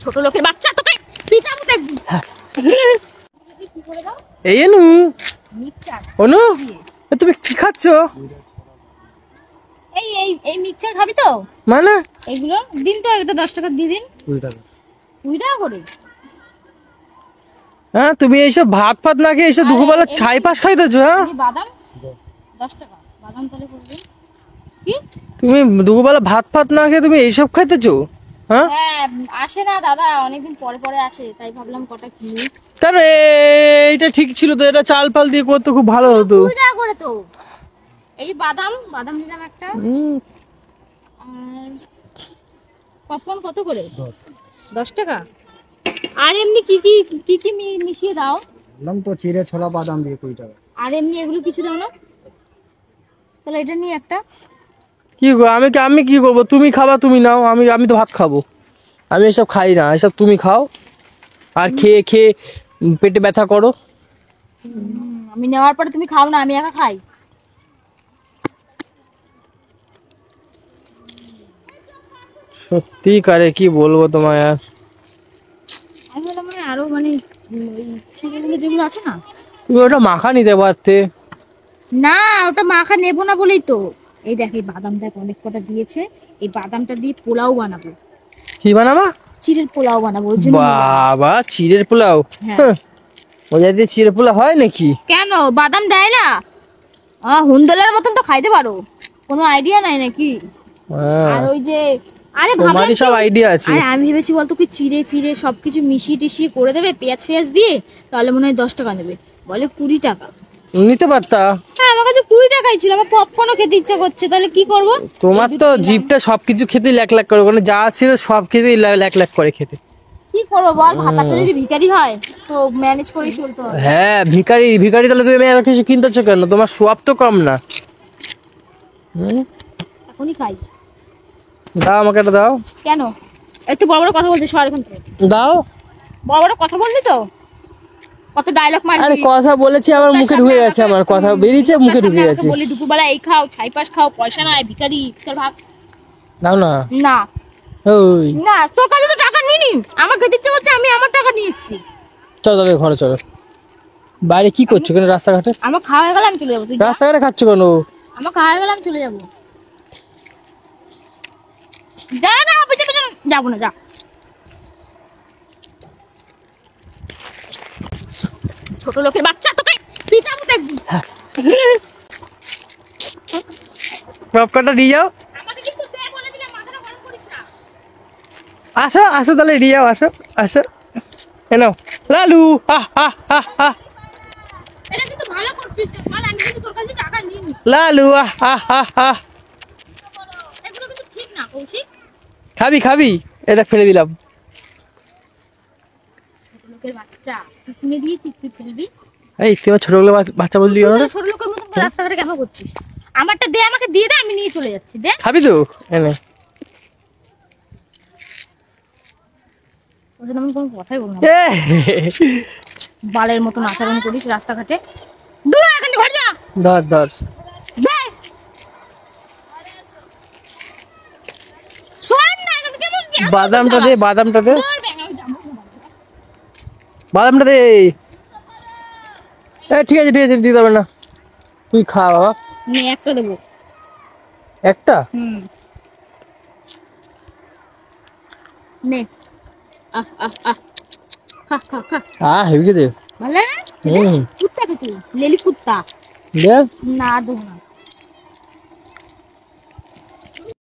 ছোট লোকের বাচ্চা তোকে পিটাবো দেখবি। এই অনু মিক্সচার অনু তুমি কি খাচ্ছ? এই এই এই মিক্সচার খাবি তো? মানে এইগুলো দিন তো, এটা 10 টাকা দিয়ে দিন। 20 টাকা করে? হ্যাঁ তুমি এইসব ভাত ফাত না খেয়ে এইসব দুপুরবেলা ছাই পাশ খাইতেছো? হ্যাঁ বাদাম 10 টাকা, বাদাম তাহলে করবে কি? তুমি দুপুরবেলা ভাত ফাত না খেয়ে তুমি এইসব খাইতেছো? হ্যাঁ হ্যাঁ, আসে না দাদা, অনেকদিন পরে পরে আসে, তাই ভাবলাম কটা কিনি। কেন এইটা ঠিক ছিল তো, এটা চাল ফাল দিয়ে করতে খুব ভালো হতো। 20 টাকা করে তো। এই বাদাম বাদাম নিলাম একটা। আর পপকর্ন কত করে? 10 টাকা। আর এমনি কি কি কি কি মিশিয়ে দাও? বললাম তো চিড়ে ছোলা বাদাম দিয়ে 20 টাকা। আর এমনি এগুলো কিছু দাও না? তাহলে এটা নিয়ে একটা। কি গো, আমি কি করবো? তুমি খাবা, তুমি নাও, আমি তো ভাত খাবো। আমি এসব খাই না, এসব তুমি খাও। আর খেয়ে খেয়ে পেটে ব্যথা করো। আমি নেওয়ার পরে তুমি খাও না, আমি একা খাই। সত্যি কারে কি বলবো তোমায় আর। আমি বললাম মানে আরো মানে ছেলেগুলো যেগুলো আছে না, তুমি ওটা মাখা নিতে পারতে। না ওটা মাখা নেবো না বলেই তো। এই দেখ, এই বাদামটা অনেক কটা দিয়েছে, এই বাদামটা দিয়ে পোলাও বানাবো। কি বানাবা? চিড়ের পোলাও বানাবো, ওই জন্য নিলাম। বাবা, চিড়ের পোলাও? হ্যাঁ। ওই দিয়ে চিড়ের পোলাও হয় নাকি? কেন, বাদাম দেয় না? হুন্ডলের মতন তো খাইতে পারো, কোনো আইডিয়া নাই নাকি? আর ওই যে আরে ভাবলাম তোমারই সব আইডিয়া আছে। আরে আমি ভেবেছি বলতো কি চিড়ে ফিরে সবকিছু মিশিয়ে টিশিয়ে করে দেবে পেঁয়াজ ফেয়াজ দিয়ে, তাহলে মনে হয় 10 টাকা নেবে। বলে 20 টাকা। নিতে পারতা। হ্যাঁ, আমার কাছে 20 টাকাই ছিল, আমার পপকর্নও খেতে ইচ্ছা করছে, তাহলে কি করব? তোমার তো জিভটা সবকিছু খেতে ল্যাক ল্যাক করে, ওখানে যা ছিল সব খেতেই ল্যাক ল্যাক করে খেতে। কি করবো বল, ভাতাটা যদি ভিখারি হয় তো ম্যানেজ করেই চলতে হবে। হ্যাঁ, ভিখারি ভিখারি, তাহলে তুমি এত কিছু কিনতেছো কেন? তোমার সোয়াব তো কম না। এখনই খাই। দাও, আমাকে এটা দাও। কেন একটু বড় বড় কথা বলছিস? সর এখান থেকে। দাও। বড় বড় কথা বললি তো, কত ডায়লগ মারলি। আরে কথা বলেছি, আমার মুখে ঢুকে গেছে, আমার কথা বেরিয়েছে, মুখে ঢুকে গেছে। বলি দুপুরবেলা এই খাও, ছাইপাশ খাও, পয়সা নাই, ভিখারি, তোর ভাগ। দাও না। না ওই না, তোর কাছে তো টাকা নিনি, আমার খেতে ইচ্ছে করছে, আমি আমার টাকা নিয়ে এসেছি। চলো তাহলে ঘরে চলো। বাইরে কি করছো কেন রাস্তাঘাটে? আমার খাওয়া হয়ে গেলে আমি চলে যাবো। তুই যা। রাস্তাঘাটে খাচ্ছ কেন? আমার খাওয়া হয়ে গেলে আমি চলে যাবো। যা না, পিছনে পিছনে যাবো না, যা। ছোট লোকের বাচ্চা, তোকে পিটাবো দেখবি। পপকর্নটা নিয়ে যাও। আমাকে কিন্তু দে বলে দিলে, মাথাটা গরম করিস না। আসো আসো, তাহলে নিয়ে যাও, আসো আসো। এনো লালু, হা হা হা হা। এটা কিন্তু ভালো করছিস না, বল, আমি কিন্তু তোর কাছে টাকা নিয়ে নি। লালু, হা হা হা। এগুলো কিন্তু ঠিক না কৌশিক। খাবি খাবি, এটা ফেলে দিলাম। ছোট লোকের বাচ্চা, তুই কিনে দিয়েছিস, তুই ফেলবি? এই তুই আমার ছোটগুলো বাচ্চা বললি তুই কেন? তাহলে ছোট লোকের মতন করে রাস্তাঘাটে কেন করছিস? আমারটা দে, আমাকে দিয়ে দে, আমি নিয়ে চলে যাচ্ছি। দে। খাবি তো? এনে ওর সাথে আমি কোনো কথাই বলবো না। এ, বালের মতন আচরণ করিস রাস্তাঘাটে। দূর হ, এখান থেকে ঘর যা। ধর ধর। দে। শোন না, এখান থেকে বল, কেন বাদামটা দে, চালাস? বাদামটা দে, ধর ব্যাঙ, আমি যাবো না। বাদামটা দে। ঠিক আছে ঠিক আছে, দিতে হবে না, তুই খা বাবা। নে, একটা দেবো। একটা? নে। আহ আহ আহ, খা খা খা। হেভি দে। ভালো লাগে না? হুম। কুত্তা তো তুই, লেলি কুত্তা। দে। না দেবো না।